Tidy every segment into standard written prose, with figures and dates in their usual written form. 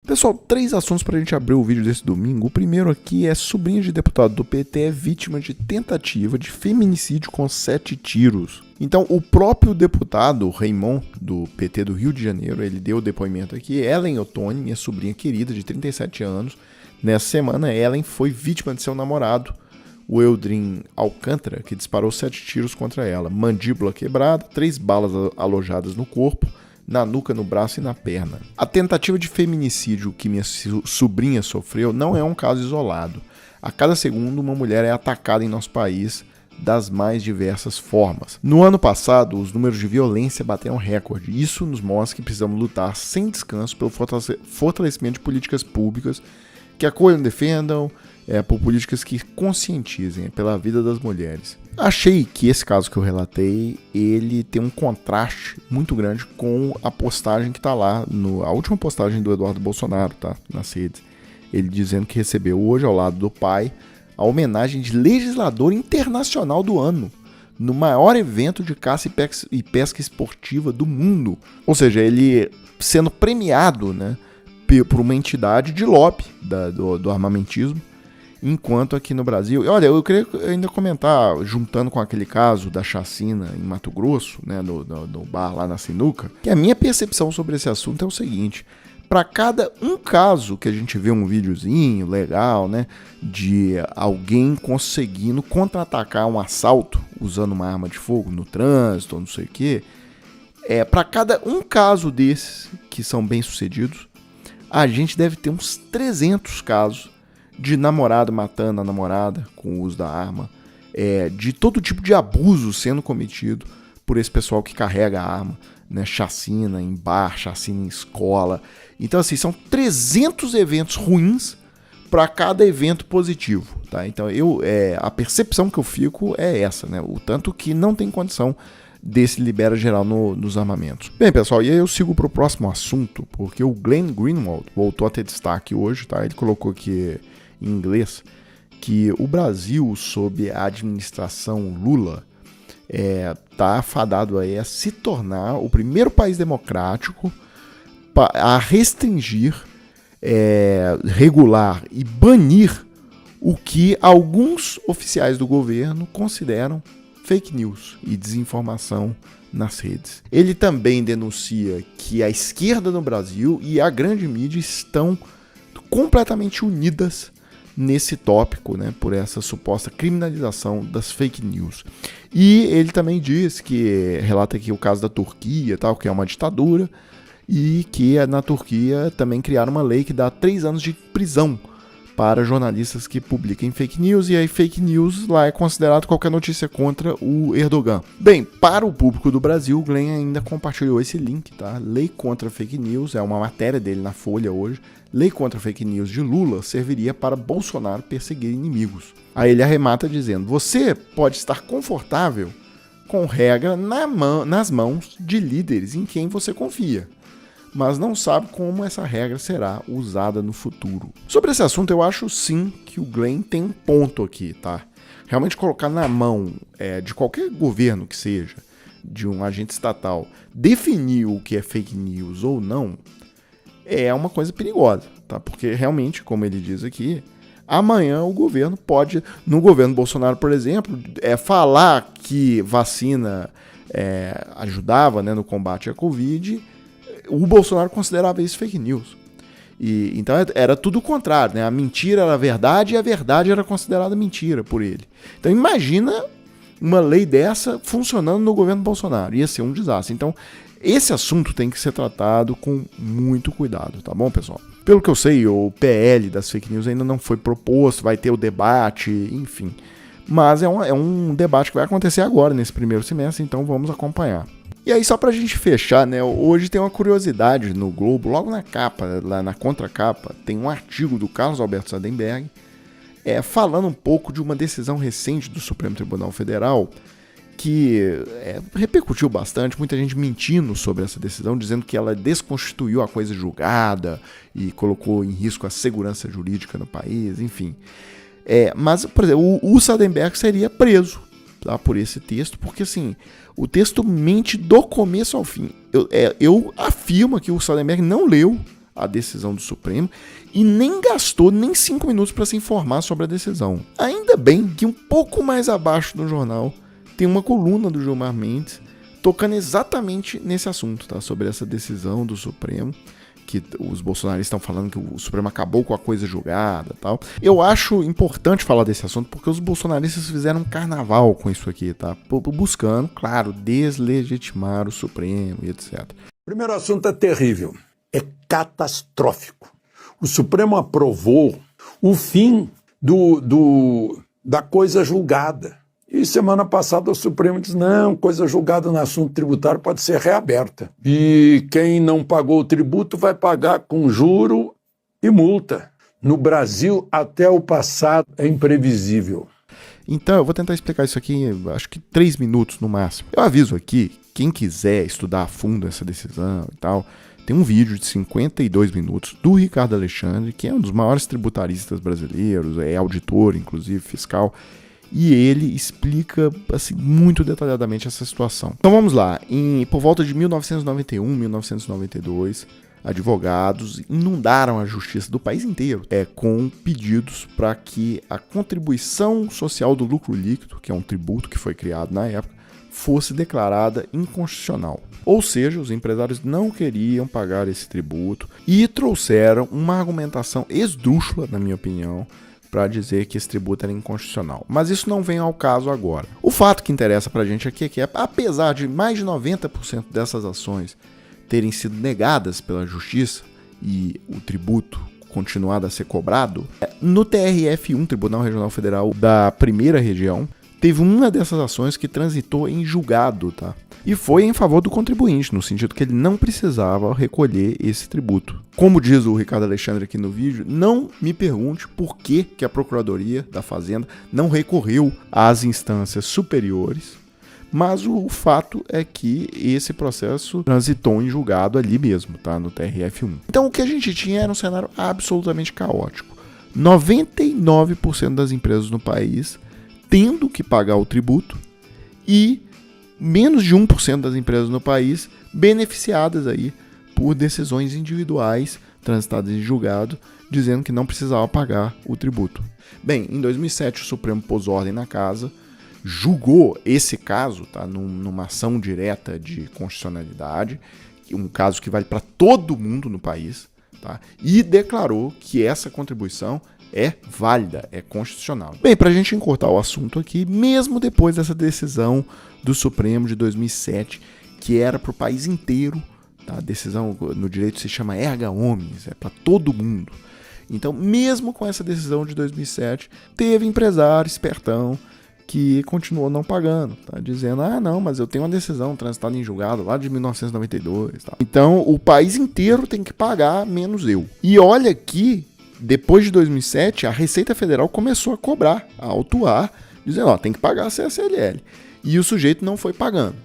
Pessoal, 3 assuntos para a gente abrir o vídeo desse domingo. O primeiro aqui é: sobrinha de deputado do PT é vítima de tentativa de feminicídio com 7 tiros. Então, o próprio deputado Raymond, do PT do Rio de Janeiro, ele deu o depoimento aqui. Ellen Ottoni, minha sobrinha querida de 37 anos, nessa semana Ellen foi vítima de seu namorado, o Eldrin Alcântara, que disparou 7 tiros contra ela. Mandíbula quebrada, 3 balas alojadas no corpo, na nuca, no braço e na perna. A tentativa de feminicídio que minha sobrinha sofreu não é um caso isolado. A cada segundo, uma mulher é atacada em nosso país das mais diversas formas. No ano passado, os números de violência bateram recorde. Isso nos mostra que precisamos lutar sem descanso pelo fortalecimento de políticas públicas que acolham e defendam, por políticas que conscientizem pela vida das mulheres. Achei que esse caso que eu relatei, ele tem um contraste muito grande com a postagem que está lá, a última postagem do Eduardo Bolsonaro, tá, nas redes. Ele dizendo que recebeu hoje, ao lado do pai, a homenagem de legislador internacional do ano, no maior evento de caça e pesca esportiva do mundo. Ou seja, ele sendo premiado, né, por uma entidade de lobby do armamentismo, enquanto aqui no Brasil... Olha, eu queria ainda comentar, juntando com aquele caso da chacina em Mato Grosso, né, no bar lá na Sinuca, que a minha percepção sobre esse assunto é o seguinte: para cada um caso que a gente vê um videozinho legal, né, de alguém conseguindo contra-atacar um assalto usando uma arma de fogo no trânsito ou não sei o quê, para cada um caso desses que são bem-sucedidos, a gente deve ter uns 300 casos de namorado matando a namorada com o uso da arma, de todo tipo de abuso sendo cometido por esse pessoal que carrega a arma, né? Chacina em bar, chacina em escola. Então, assim, são 300 eventos ruins para cada evento positivo, tá? Então, a percepção que eu fico é essa, né? O tanto que não tem condição desse libera geral nos armamentos. Bem, pessoal, e aí eu sigo para o próximo assunto, porque o Glenn Greenwald voltou a ter destaque hoje, tá? Ele colocou aqui em inglês que o Brasil, sob a administração Lula, está fadado aí a se tornar o primeiro país democrático a restringir, regular e banir o que alguns oficiais do governo consideram fake news e desinformação nas redes. Ele também denuncia que a esquerda no Brasil e a grande mídia estão completamente unidas nesse tópico, né, por essa suposta criminalização das fake news. E ele também diz relata aqui o caso da Turquia, tal, que é uma ditadura, e que na Turquia também criaram uma lei que dá 3 anos de prisão para jornalistas que publiquem fake news, e aí fake news lá é considerado qualquer notícia contra o Erdogan. Bem, para o público do Brasil, o Glenn ainda compartilhou esse link, tá? Lei contra fake news, é uma matéria dele na Folha hoje. Lei contra fake news de Lula serviria para Bolsonaro perseguir inimigos. Aí ele arremata dizendo: você pode estar confortável com regra nas mãos de líderes em quem você confia, mas não sabe como essa regra será usada no futuro. Sobre esse assunto, eu acho sim que o Glenn tem um ponto aqui, tá? Realmente colocar na mão de qualquer governo que seja, de um agente estatal, definir o que é fake news ou não, é uma coisa perigosa, tá? Porque realmente, como ele diz aqui, amanhã o governo pode, no governo Bolsonaro, por exemplo, falar que vacina ajudava, né, no combate à Covid. O Bolsonaro considerava isso fake news. Então era tudo o contrário, né? A mentira era a verdade e a verdade era considerada mentira por ele. Então imagina uma lei dessa funcionando no governo Bolsonaro. Ia ser um desastre. Então esse assunto tem que ser tratado com muito cuidado, tá bom, pessoal? Pelo que eu sei, o PL das fake news ainda não foi proposto, vai ter o debate, enfim. Mas é um debate que vai acontecer agora, nesse primeiro semestre, então vamos acompanhar. E aí, só pra gente fechar, né, hoje tem uma curiosidade no Globo, logo na capa, lá na contracapa, tem um artigo do Carlos Alberto Sardenberg, falando um pouco de uma decisão recente do Supremo Tribunal Federal, que repercutiu bastante, muita gente mentindo sobre essa decisão, dizendo que ela desconstituiu a coisa julgada e colocou em risco a segurança jurídica no país, enfim. Mas, por exemplo, o Sardenberg seria preso, tá, por esse texto, porque assim, o texto mente do começo ao fim. Eu afirmo que o Sardenberg não leu a decisão do Supremo e nem gastou nem 5 minutos para se informar sobre a decisão. Ainda bem que um pouco mais abaixo do jornal tem uma coluna do Gilmar Mendes tocando exatamente nesse assunto, tá? Sobre essa decisão do Supremo, que os bolsonaristas estão falando que o Supremo acabou com a coisa julgada e tal. Eu acho importante falar desse assunto porque os bolsonaristas fizeram um carnaval com isso aqui, tá? Buscando, claro, deslegitimar o Supremo e etc. O primeiro assunto é terrível, é catastrófico. O Supremo aprovou o fim da coisa julgada. E semana passada o Supremo disse, não, coisa julgada no assunto tributário pode ser reaberta. E quem não pagou o tributo vai pagar com juro e multa. No Brasil, até o passado é imprevisível. Então, eu vou tentar explicar isso aqui em, acho que 3 minutos no máximo. Eu aviso aqui, quem quiser estudar a fundo essa decisão e tal, tem um vídeo de 52 minutos do Ricardo Alexandre, que é um dos maiores tributaristas brasileiros, é auditor, inclusive, fiscal, e ele explica assim, muito detalhadamente essa situação. Então vamos lá, por volta de 1991, 1992, advogados inundaram a justiça do país inteiro com pedidos para que a contribuição social do lucro líquido, que é um tributo que foi criado na época, fosse declarada inconstitucional. Ou seja, os empresários não queriam pagar esse tributo e trouxeram uma argumentação esdrúxula, na minha opinião, para dizer que esse tributo era inconstitucional. Mas isso não vem ao caso agora. O fato que interessa para a gente aqui é que, apesar de mais de 90% dessas ações terem sido negadas pela justiça e o tributo continuado a ser cobrado, no TRF1, Tribunal Regional Federal da Primeira Região, teve uma dessas ações que transitou em julgado, tá? E foi em favor do contribuinte, no sentido que ele não precisava recolher esse tributo. Como diz o Ricardo Alexandre aqui no vídeo, não me pergunte por que a Procuradoria da Fazenda não recorreu às instâncias superiores, mas o fato é que esse processo transitou em julgado ali mesmo, tá? No TRF1. Então o que a gente tinha era um cenário absolutamente caótico. 99% das empresas no país tendo que pagar o tributo e menos de 1% das empresas no país beneficiadas aí por decisões individuais transitadas em julgado, dizendo que não precisava pagar o tributo. Bem, em 2007 o Supremo pôs ordem na casa, julgou esse caso, tá, numa ação direta de constitucionalidade, um caso que vale para todo mundo no país, tá, e declarou que essa contribuição é válida, é constitucional. Bem, para a gente encurtar o assunto aqui, mesmo depois dessa decisão do Supremo de 2007, que era para o país inteiro, tá? A decisão no direito se chama erga omnes, é para todo mundo. Então, mesmo com essa decisão de 2007, teve empresário espertão que continuou não pagando, tá? Dizendo, não, mas eu tenho uma decisão transitada em julgado lá de 1992. Tá? Então, o país inteiro tem que pagar, menos eu. E olha que depois de 2007, a Receita Federal começou a cobrar, a autuar, dizendo, tem que pagar a CSLL. E o sujeito não foi pagando,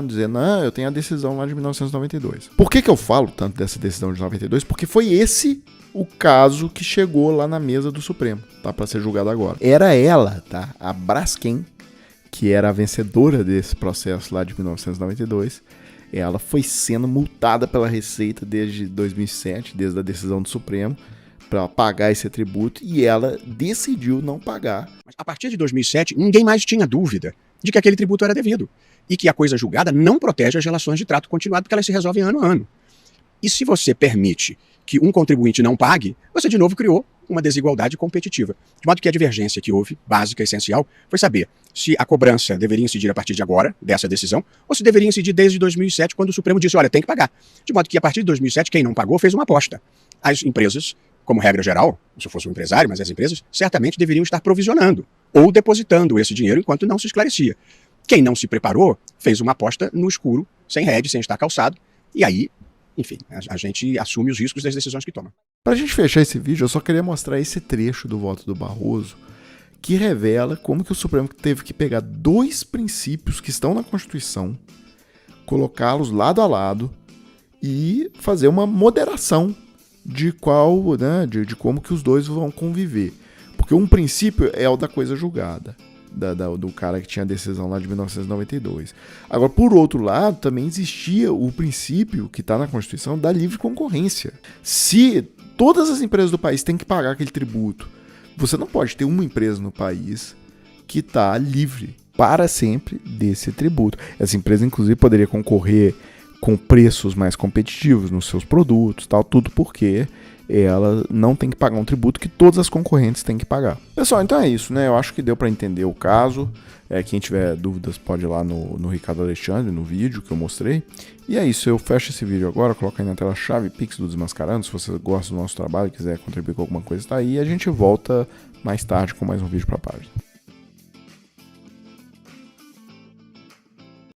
dizendo, eu tenho a decisão lá de 1992. Por que eu falo tanto dessa decisão de 92? Porque foi esse o caso que chegou lá na mesa do Supremo, tá, para ser julgado agora. Era ela, tá, a Braskem, que era a vencedora desse processo lá de 1992, ela foi sendo multada pela Receita desde 2007, desde a decisão do Supremo, para pagar esse tributo, e ela decidiu não pagar. Mas a partir de 2007, ninguém mais tinha dúvida de que aquele tributo era devido e que a coisa julgada não protege as relações de trato continuado porque elas se resolvem ano a ano. E se você permite que um contribuinte não pague, você de novo criou uma desigualdade competitiva. De modo que a divergência que houve, básica, essencial, foi saber se a cobrança deveria incidir a partir de agora, dessa decisão, ou se deveria incidir desde 2007, quando o Supremo disse, olha, tem que pagar. De modo que a partir de 2007, quem não pagou fez uma aposta. As empresas, como regra geral, se eu fosse um empresário, mas as empresas certamente deveriam estar provisionando ou depositando esse dinheiro enquanto não se esclarecia. Quem não se preparou fez uma aposta no escuro, sem rede, sem estar calçado, e aí, enfim, a gente assume os riscos das decisões que toma. Para a gente fechar esse vídeo, eu só queria mostrar esse trecho do voto do Barroso, que revela como que o Supremo teve que pegar 2 princípios que estão na Constituição, colocá-los lado a lado e fazer uma moderação de de como que os dois vão conviver. Porque um princípio é o da coisa julgada. do cara que tinha a decisão lá de 1992. Agora, por outro lado, também existia o princípio que está na Constituição da livre concorrência. Se todas as empresas do país têm que pagar aquele tributo, você não pode ter uma empresa no país que está livre para sempre desse tributo. Essa empresa, inclusive, poderia concorrer com preços mais competitivos nos seus produtos, tal, tudo porque ela não tem que pagar um tributo que todas as concorrentes têm que pagar. Pessoal, então é isso, né? Eu acho que deu para entender o caso. Quem tiver dúvidas pode ir lá no Ricardo Alexandre, no vídeo que eu mostrei. E é isso, eu fecho esse vídeo agora, coloco aí na tela a chave Pix do Desmascarando. Se você gosta do nosso trabalho e quiser contribuir com alguma coisa, tá aí. E a gente volta mais tarde com mais um vídeo para a página.